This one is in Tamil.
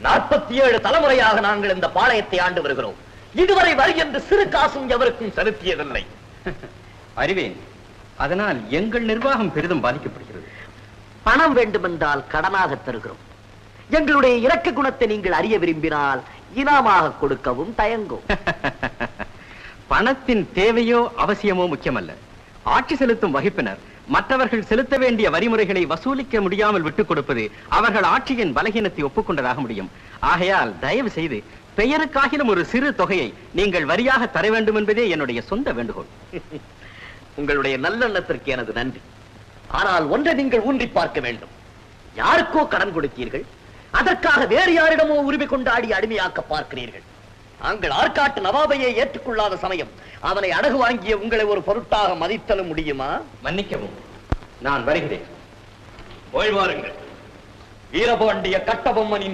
47 தலைமுறையாக நாங்கள் இந்த பாளையத்தை ஆண்டு வருகிறோம். இதுவரை வரி என்று சிறு காசும் எவருக்கும் செலுத்தியதில்லை. அறிவேன். அதனால் எங்கள் நிர்வாகம் பெரிதும் பாதிக்கப்படுகிறது. பணம் வேண்டுமென்றால் கடனாக தருகிறோம். எங்களுடைய இரக்க குணத்தை நீங்கள் அறிய விரும்பினால் இனாமாக கொடுக்கவும் தயங்கும். பணத்தின் தேவையோ அவசியமோ முக்கியமல்ல. ஆட்சி செலுத்தும் வகுப்பினர் மற்றவர்கள் செலுத்த வேண்டிய வரிமுறைகளை வசூலிக்க முடியாமல் விட்டுக் கொடுப்பது அவர்கள் ஆட்சியின் பலகீனத்தை ஒப்புக்கொண்டதாக முடியும். ஆகையால் தயவு செய்து பெயருக்காகிலும் ஒரு சிறு தொகையை நீங்கள் வரியாக தர வேண்டும் என்பதே என்னுடைய சொந்த வேண்டுகோள். உங்களுடைய நல்லெண்ணத்திற்கு எனது நன்றி. ஆனால் ஒன்றை நீங்கள் ஊன்றி பார்க்க வேண்டும். யாருக்கோ கடன் கொடுத்தீர்கள், அதற்காக வேறு யாரிடமோ உரிமை கொண்டாடி அடிமையாக்க பார்க்கிறீர்கள். நாங்கள் ஆற்காட்டு நவாபையை ஏற்றுக்கொள்ளாத சமயம் அவனை அடகு வாங்கிய உங்களை ஒரு பொருட்டாக மதித்தலும் முடியுமா? மன்னிக்கவும், நான் வருகிறேன். ஓய்வாருங்கள். வீரபாண்டிய கட்டபொம்மனின்